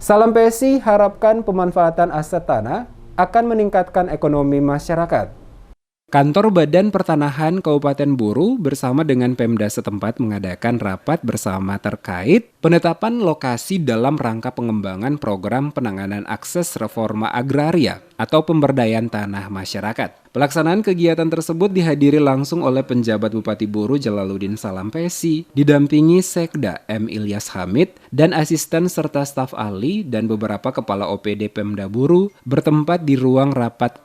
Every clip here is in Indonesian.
Salam PSI harapkan pemanfaatan aset tanah akan meningkatkan ekonomi masyarakat. Kantor Badan Pertanahan Kabupaten Buru bersama dengan Pemda setempat mengadakan rapat bersama terkait penetapan lokasi dalam rangka pengembangan program penanganan akses reforma agraria atau pemberdayaan tanah masyarakat. Pelaksanaan kegiatan tersebut dihadiri langsung oleh penjabat Bupati Buru Jalaluddin Salampesi, didampingi Sekda M. Ilyas Hamid dan asisten serta staf ahli dan beberapa kepala OPD Pemda Buru bertempat di ruang rapat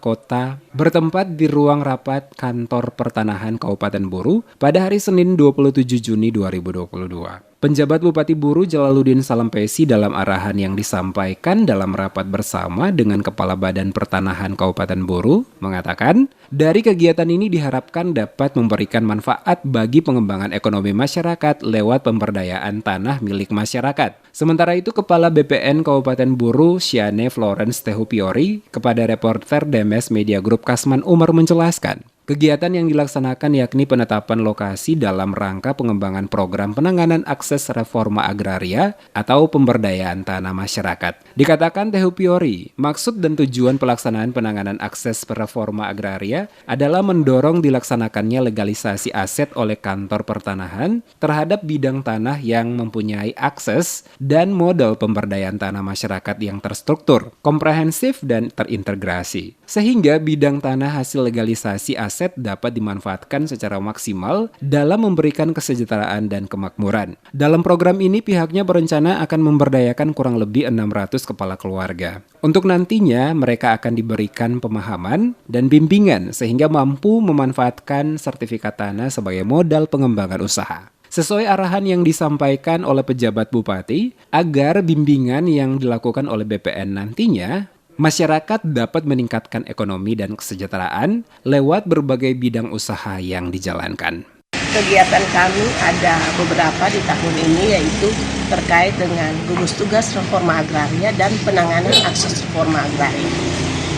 kantor pertanahan Kabupaten Buru pada hari Senin 27 Juni 2022. Penjabat Bupati Buru Jalaluddin Salampesi dalam arahan yang disampaikan dalam rapat bersama dengan Kepala Badan Pertanahan Kabupaten Buru mengatakan, dari kegiatan ini diharapkan dapat memberikan manfaat bagi pengembangan ekonomi masyarakat lewat pemberdayaan tanah milik masyarakat. Sementara itu, Kepala BPN Kabupaten Buru, Siane Florence Tehupiori, kepada reporter Demes Media Group Kasman Umar menjelaskan, kegiatan yang dilaksanakan yakni penetapan lokasi dalam rangka pengembangan program penanganan akses reforma agraria atau pemberdayaan tanah masyarakat. Dikatakan Tehupiori, maksud dan tujuan pelaksanaan penanganan akses reforma agraria adalah mendorong dilaksanakannya legalisasi aset oleh kantor pertanahan terhadap bidang tanah yang mempunyai akses dan model pemberdayaan tanah masyarakat yang terstruktur, komprehensif, dan terintegrasi. Sehingga bidang tanah hasil legalisasi aset dapat dimanfaatkan secara maksimal dalam memberikan kesejahteraan dan kemakmuran. Dalam program ini pihaknya berencana akan memberdayakan kurang lebih 600 kepala keluarga. Untuk nantinya mereka akan diberikan pemahaman dan bimbingan sehingga mampu memanfaatkan sertifikat tanah sebagai modal pengembangan usaha. Sesuai arahan yang disampaikan oleh pejabat bupati, agar bimbingan yang dilakukan oleh BPN nantinya masyarakat dapat meningkatkan ekonomi dan kesejahteraan lewat berbagai bidang usaha yang dijalankan. Kegiatan kami ada beberapa di tahun ini, yaitu terkait dengan gugus tugas reforma agraria dan penanganan akses reforma agraria,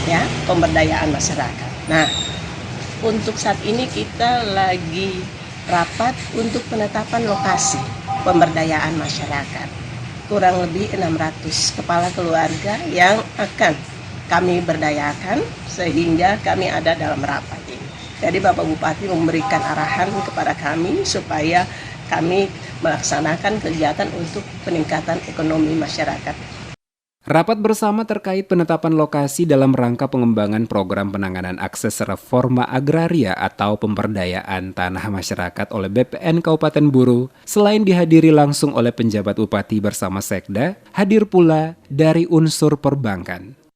ya, pemberdayaan masyarakat. Nah, untuk saat ini kita lagi rapat untuk penetapan lokasi pemberdayaan masyarakat. Kurang lebih 600 kepala keluarga yang akan kami berdayakan sehingga kami ada dalam rapat ini. Jadi Bapak Bupati memberikan arahan kepada kami supaya kami melaksanakan kegiatan untuk peningkatan ekonomi masyarakat. Rapat bersama terkait penetapan lokasi dalam rangka pengembangan program penanganan akses reforma agraria atau pemberdayaan tanah masyarakat oleh BPN Kabupaten Buru, selain dihadiri langsung oleh penjabat bupati bersama Sekda, hadir pula dari unsur perbankan.